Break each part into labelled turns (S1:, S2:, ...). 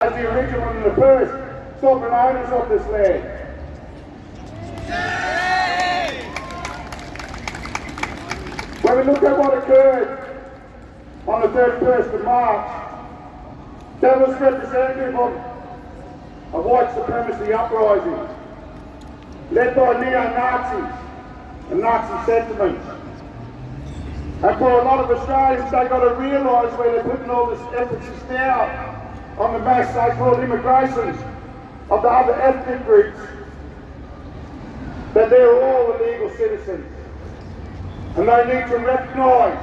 S1: as the original and the first sovereign owners of this land. When we look at what occurred on the 31st of March, that was representative of a white supremacy uprising led by neo-Nazis and Nazi sentiments. And for a lot of Australians, they've got to realise where they're putting all this emphasis now on the mass so-called immigration of the other ethnic groups, that they're all illegal citizens. And they need to recognise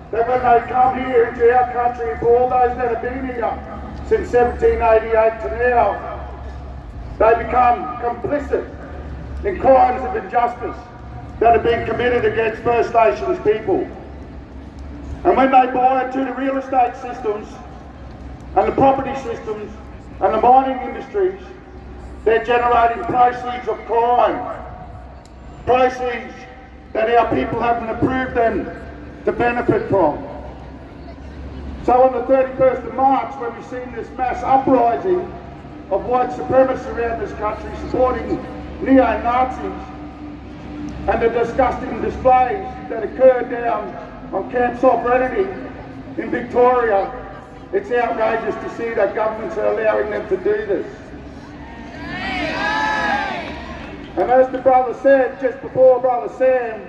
S1: that when they come here into our country, for all those that have been here since 1788 to now, they become complicit in crimes of injustice that have been committed against First Nations people. And when they buy into the real estate systems and the property systems and the mining industries, they're generating proceeds of crime, proceeds that our people haven't approved them to benefit from. So on the 31st of March, when we've seen this mass uprising of white supremacists around this country supporting neo-Nazis, and the disgusting displays that occurred down on Camp Sovereignty in Victoria, it's outrageous to see that governments are allowing them to do this. And as the brother said, just before Brother Sam,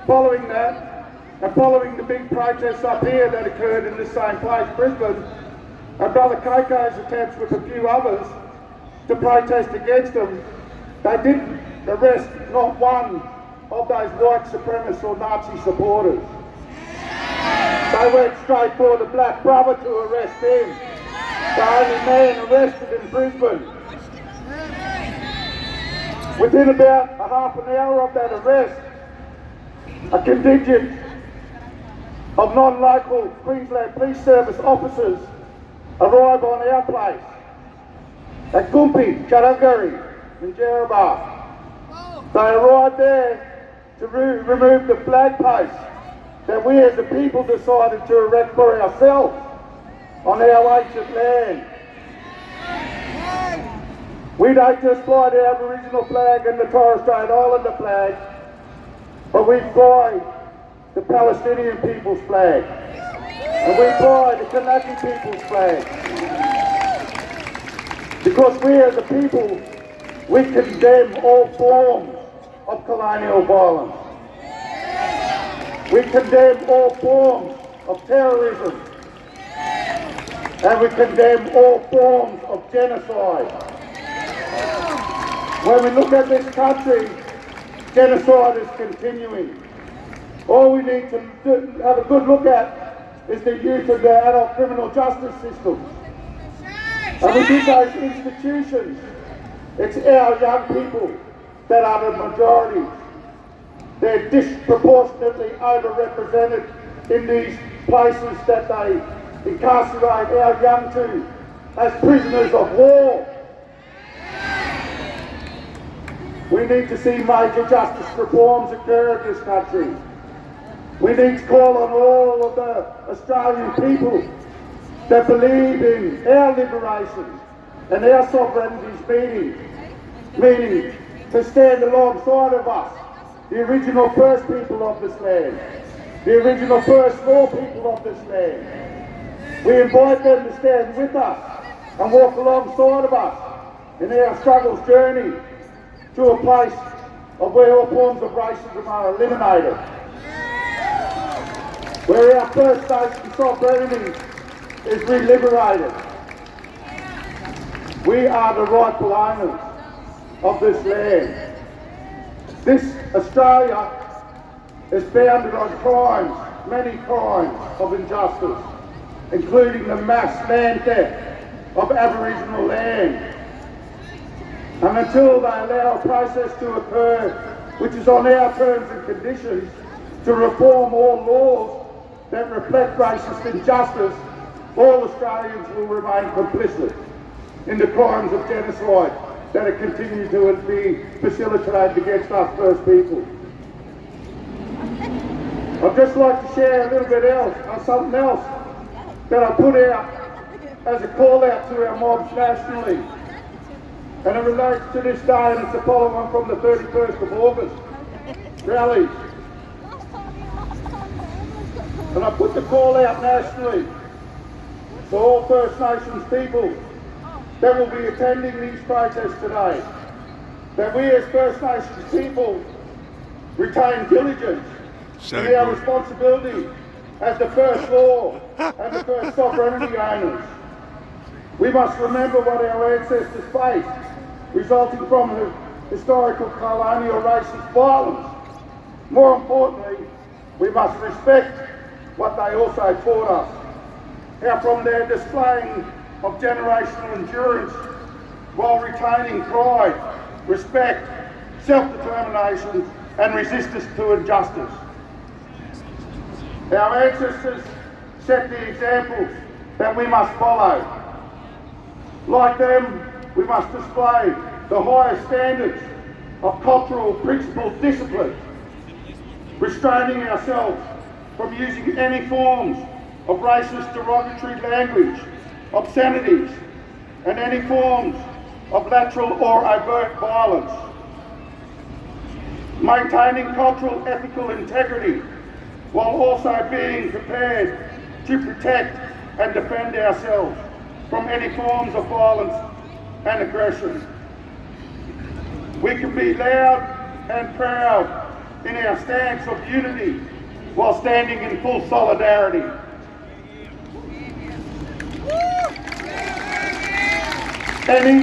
S1: following that, and following the big protests up here that occurred in this same place, Brisbane, and Brother Coco's attempts with a few others to protest against them, they didn't arrest not one of those white supremacist or Nazi supporters. They went straight for the black brother to arrest him, the only man arrested in Brisbane. Within about a half an hour of that arrest, a contingent of non-local Queensland Police Service officers arrived on our place at Gympie, Chudungaree in Jerrabah. They arrived there to remove the flag posts that we as a people decided to erect for ourselves on our ancient land. We don't just fly the Aboriginal flag and the Torres Strait Islander flag, but we fly the Palestinian people's flag, and we fly the Kanaki people's flag. Because we as a people, we condemn all forms of colonial violence. We condemn all forms of terrorism, and we condemn all forms of genocide. When we look at this country, genocide is continuing. All we need to have a good look at is the use of the adult criminal justice system. And within those institutions, it's our young people that are the majority. They're disproportionately overrepresented in these places that they incarcerate our young to as prisoners of war. We need to see major justice reforms occur in this country. We need to call on all of the Australian people that believe in our liberation and our sovereignty's meaning to stand alongside of us, the original first people of this land, the original first small people of this land. We invite them to stand with us and walk alongside of us in our struggles journey to a place of where all forms of racism are eliminated, where our First Nation sovereignty is re-liberated. We are the rightful owners of this land. This Australia is founded on crimes, many crimes of injustice, including the mass land theft of Aboriginal land. And until they allow a process to occur, which is on our terms and conditions, to reform all laws that reflect racist injustice, all Australians will remain complicit in the crimes of genocide that are continuing to be facilitated against us First People. I'd just like to share a little bit else, something else that I put out as a call out to our mobs nationally. And it relates to this day, and it's a follow-on from the 31st of August rallies. And I put the call out nationally to all First Nations people that will be attending these protests today, that we as First Nations people retain diligence in our responsibility as the first law and the first sovereignty owners. We must remember what our ancestors faced, resulting from the historical colonial racist violence. More importantly, we must respect what they also taught us. How from their displaying of generational endurance while retaining pride, respect, self-determination and resistance to injustice. Our ancestors set the examples that we must follow. Like them, we must display the highest standards of cultural principled discipline, restraining ourselves from using any forms of racist derogatory language, obscenities, and any forms of lateral or overt violence. Maintaining cultural ethical integrity while also being prepared to protect and defend ourselves from any forms of violence and aggression. We can be loud and proud in our stance of unity while standing in full solidarity. Any